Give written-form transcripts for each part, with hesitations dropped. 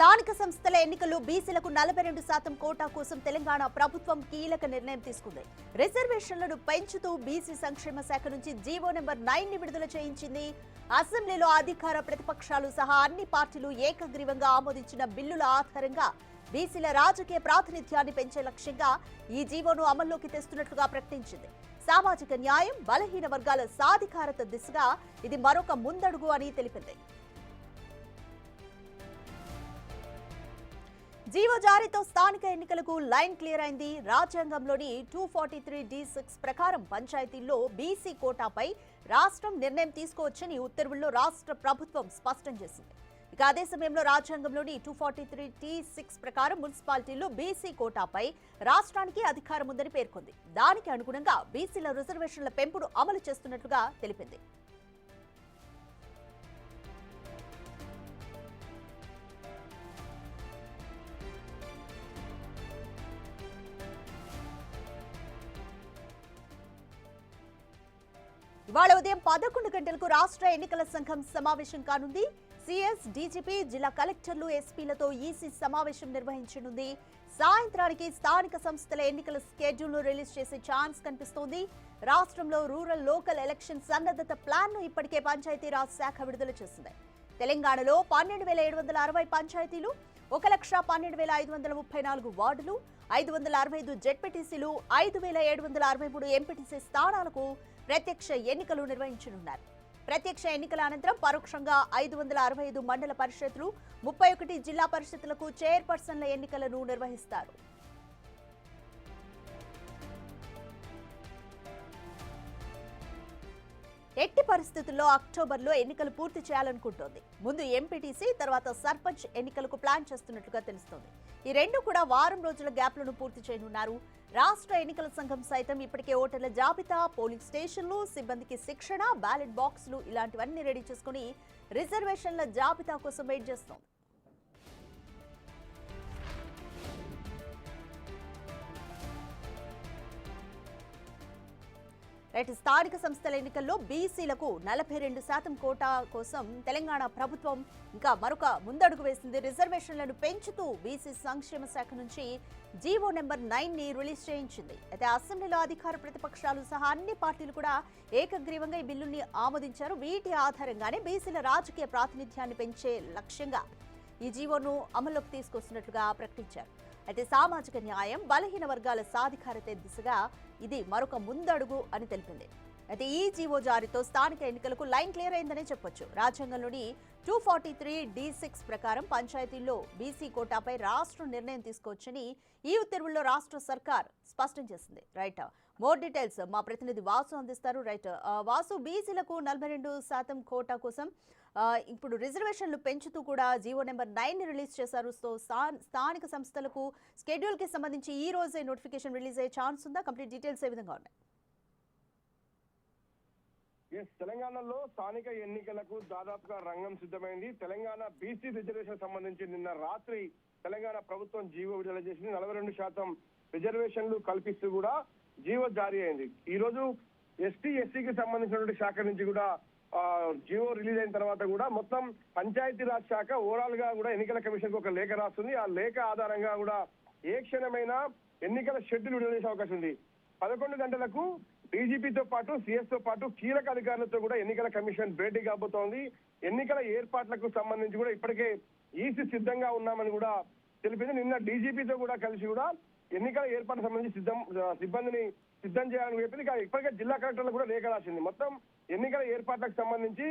స్థానిక సంస్థల ఎన్నికల్లో బీసీలకు 42% కోటా కోసం తెలంగాణ ప్రభుత్వం కీలక నిర్ణయం తీసుకుంది. రిజర్వేషన్లను పెంచుతూ బీసీ సంక్షేమ శాఖ నుంచి జీవో నెంబర్ 9 ని విడుదల చేయించింది. అసెంబ్లీలో అధికార ప్రతిపక్షాలు సహా అన్ని పార్టీలు ఏకగ్రీవంగా ఆమోదించిన బిల్లుల ఆధారంగా బీసీల రాజకీయ ప్రాతినిధ్యాన్ని పెంచే లక్ష్యంగా ఈ జీవోను అమల్లోకి తెస్తున్నట్లుగా ప్రకటించింది. సామాజిక న్యాయం, బలహీన వర్గాల సాధికారత దిశగా ఇది మరొక ముందడుగు అని తెలిపింది. జీవో జారీతో స్థానిక ఎన్నికలకు లైన్ క్లియర్ అయింది. రాజ్యాంగంలోని 243(d)(6) ప్రకారం పంచాయతీల్లో బీసీ కోటాపై రాష్ట్రం నిర్ణయం తీసుకోవచ్చని ఉత్తర్వుల్లో రాష్ట్ర ప్రభుత్వం స్పష్టం చేసింది. ఇక అదే సమయంలో రాజ్యాంగంలోని 243(t)(6) ప్రకారం మున్సిపాలిటీల్లో బీసీ కోటాపై రాష్ట్రానికి అధికారం ఉందని పేర్కొంది. దానికి అనుగుణంగా బీసీల రిజర్వేషన్ల పెంపును అమలు చేస్తున్నట్లుగా తెలిపింది. ఇవాళ ఉదయం 11 గంటలకు రాష్ట్ర ఎన్నికల సంఘం సమావేశం కానుంది. సిఎస్, డీజీపీ, జిల్లా కలెక్టర్లు, ఎస్పీలతో ఈసీ సమావేశం నిర్వహించనుంది. సాయంత్రానికి స్థానిక సంస్థల ఎన్నికల స్కెడ్యూల్ ను రిలీజ్ చేసే ఛాన్స్ కనిపిస్తోంది. రాష్ట్రంలో రూరల్, లోకల్ ఎలక్షన్ సన్నద్ధత ప్లాన్ ను ఇప్పటికే పంచాయతీరాజ్ శాఖ విడుదల చేసింది. తెలంగాణలో 12,760 పంచాయతీలు, 1,12,534 వార్డులు, 565 జెడ్పీటీసీలు, 5,763 ఎంపీటీసీ స్థానాలకు ప్రత్యక్ష ఎన్నికలు నిర్వహించనున్నారు. ప్రత్యక్ష ఎన్నికల అనంతరం పరోక్షంగా 565 మండల పరిషత్లు, 31 జిల్లా పరిషత్లకు చైర్పర్సన్ల ఎన్నికలను నిర్వహిస్తారు. ఎట్టి పరిస్థితుల్లో అక్టోబర్లో ఎన్నికలు పూర్తి చేయాలనుకుంటోంది. ముందు ఎంపీటీసీ, తర్వాత సర్పంచ్ ఎన్నికలకు ప్లాన్ చేస్తున్నట్లుగా తెలుస్తోంది. ఈ రెండు కూడా వారం రోజుల గ్యాప్లను పూర్తి చేయనున్నారు. రాష్ట్ర ఎన్నికల సంఘం సైతం ఇప్పటికే ఓటర్ల జాబితా, పోలింగ్ స్టేషన్లు, సిబ్బందికి శిక్షణ, బ్యాలెట్ బాక్సులు ఇలాంటివన్నీ రెడీ చేసుకుని రిజర్వేషన్ల జాబితా కోసం వెయిట్ చేస్తోంది. స్థానిక సంస్థల ఎన్నికల్లో బీసీలకు 42% కోటా కోసం తెలంగాణ ప్రభుత్వం ఇంకా మరొక ముందడుగు వేసింది. రిజర్వేషన్లను పెంచుతూ బీసీ సంక్షేమ శాఖ నుంచి జీవో నెంబర్ 9 ని రిలీజ్ చేయించింది. అయితే అసెంబ్లీలో అధికార ప్రతిపక్షాలు సహా అన్ని పార్టీలు కూడా ఏకగ్రీవంగా ఈ బిల్లుని ఆమోదించారు. వీటి ఆధారంగానే బీసీల రాజకీయ ప్రాతినిధ్యాన్ని పెంచే లక్ష్యంగా ఈ జీవోను అమల్లోకి తీసుకొస్తున్నట్లుగా ప్రకటించారు. అయితే సామాజిక న్యాయం, బలహీన వర్గాల సాధికారత దిశగా ఇది మరొక ముందడుగు అని తెలిపింది. అయితే ఈ జీవో జారీతో స్థానిక ఎన్నికలకు లైన్ క్లియర్ అయిందనే చెప్పొచ్చు. రాజ్యాంగంలోని 243(d)(6) ప్రకారం పంచాయతీల్లో బీసీ కోటాపై రాష్ట్రం నిర్ణయం తీసుకోవచ్చని ఈ ఉత్తర్వుల్లో రాష్ట్ర సర్కార్ స్పష్టం చేసింది. రైట్, మోర్ డీటెయిల్స్ మా ప్రతినిధి వాసు అందిస్తారు. రైట్ వాసు, బీసీలకు 42% కోటా కోసం ఇప్పుడు రిజర్వేషన్లు పెంచుతూ కూడా జీవో నెంబర్ 9 ని రిలీజ్ చేశారు. సో స్థానిక సంస్థలకు స్కెడ్యూల్ కి సంబంధించి ఈ రోజే నోటిఫికేషన్ రిలీజ్ అయ్యే ఛాన్స్ ఉందా? కంప్లీట్ డీటెయిల్స్ ఏ విధంగా ఉన్నాయి? తెలంగాణలో స్థానిక ఎన్నికలకు దాదాపుగా రంగం సిద్ధమైంది. తెలంగాణ బీసీ రిజర్వేషన్ సంబంధించి నిన్న రాత్రి తెలంగాణ ప్రభుత్వం జీవో విడుదల చేసింది. 42% రిజర్వేషన్లు కల్పిస్తూ కూడా జీవో జారీ అయింది. ఈ రోజు ఎస్టీ, ఎస్సీకి సంబంధించినటువంటి శాఖ నుంచి కూడా జీవో రిలీజ్ అయిన తర్వాత కూడా మొత్తం పంచాయతీరాజ్ శాఖ ఓవరాల్ గా కూడా ఎన్నికల కమిషన్ కు ఒక లేఖ రాస్తుంది. ఆ లేఖ ఆధారంగా కూడా ఏ క్షణమైనా ఎన్నికల షెడ్యూల్ విడుదల చేసే అవకాశం ఉంది. 11 గంటలకు డీజీపీతో పాటు, సిఎస్ తో పాటు కీలక అధికారులతో కూడా ఎన్నికల కమిషన్ భేటీ కాబోతోంది. ఎన్నికల ఏర్పాట్లకు సంబంధించి కూడా ఇప్పటికే ఈసీ సిద్ధంగా ఉన్నామని కూడా తెలిపింది. నిన్న డీజీపీతో కూడా కలిసి కూడా ఎన్నికల ఏర్పాటు సంబంధించి సిబ్బందిని సిద్ధం చేయాలని చెప్పింది. ఇప్పటికే జిల్లా కలెక్టర్లు కూడా లేఖ రాసింది. మొత్తం ఎన్నికల ఏర్పాట్లకు సంబంధించి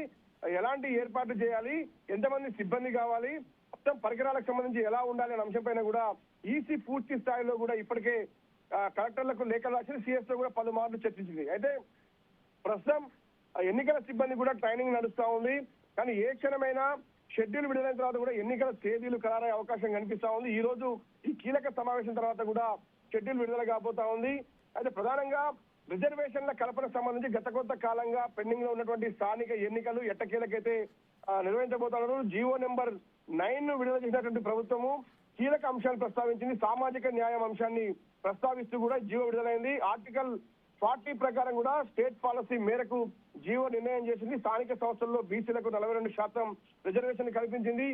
ఎలాంటి ఏర్పాట్లు చేయాలి, ఎంతమంది సిబ్బంది కావాలి, మొత్తం పరికరాలకు సంబంధించి ఎలా ఉండాలి అనే అంశంపైన కూడా ఈసీ పూర్తి స్థాయిలో కూడా ఇప్పటికే కలెక్టర్లకు లేఖ రాసింది. సిఎస్ తో కూడా పలుమార్లు చర్చించింది. అయితే ప్రస్తుతం ఎన్నికల సిబ్బంది కూడా ట్రైనింగ్ నడుస్తా ఉంది. కానీ ఏ క్షణమైనా షెడ్యూల్ విడుదలైన తర్వాత కూడా ఎన్నికల తేదీలు ఖరారయ్యే అవకాశం కనిపిస్తా ఉంది. ఈ రోజు ఈ కీలక సమావేశం తర్వాత కూడా షెడ్యూల్ విడుదల కాబోతా ఉంది. అయితే ప్రధానంగా రిజర్వేషన్ల కల్పనకు సంబంధించి గత కొంత కాలంగా పెండింగ్ లో ఉన్నటువంటి స్థానిక ఎన్నికలు ఎట్టకేలకైతే నిర్వహించబోతున్నారు. జీవో నెంబర్ 9 ను విడుదల చేసినటువంటి ప్రభుత్వము కీలక అంశాలు ప్రస్తావించింది. సామాజిక న్యాయం అంశాన్ని ప్రస్తావిస్తూ కూడా జీవో విడుదలైంది. ఆర్టికల్ 40 ప్రకారం కూడా స్టేట్ పాలసీ మేరకు జీవో నిర్ణయం చేసింది. స్థానిక సంస్థల్లో బీసీలకు 42% రిజర్వేషన్ కల్పించింది.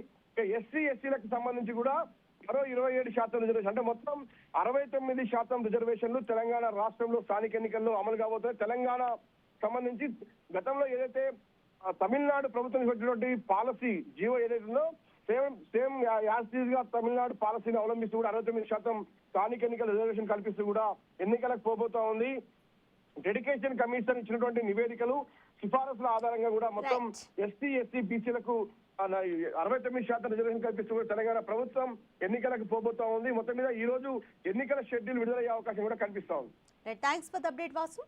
ఎస్సీ ఎస్టీలకు సంబంధించి కూడా మరో 27% రిజర్వేషన్, అంటే మొత్తం 69% రిజర్వేషన్లు తెలంగాణ రాష్ట్రంలో స్థానిక ఎన్నికల్లో అమలు కాబోతున్నాయి. తెలంగాణ సంబంధించి గతంలో ఏదైతే తమిళనాడు ప్రభుత్వం పెట్టినటువంటి పాలసీ జీవో ఏదైతే ఉందో సేమ్ యాజ్ గా తమిళనాడు పాలసీని అవలంబిస్తూ కూడా 69% స్థానిక ఎన్నికల రిజర్వేషన్ కల్పిస్తూ కూడా ఎన్నికలకు పోబోతా ఉంది. డెడికేషన్ కమిషన్ ఇచ్చినటువంటి నివేదికలు సిఫారసుల ఆధారంగా కూడా మొత్తం ఎస్టీ ఎస్సీ బీసీలకు 69% రిజర్వేషన్ కల్పిస్తూ తెలంగాణ ప్రభుత్వం ఎన్నికలకు పోబోతా ఉంది. మొత్తం మీద ఈ రోజు ఎన్నికల షెడ్యూల్ విడుదలయ్యే అవకాశం కూడా కనిపిస్తా ఉంది. Thanks for the update Vasu.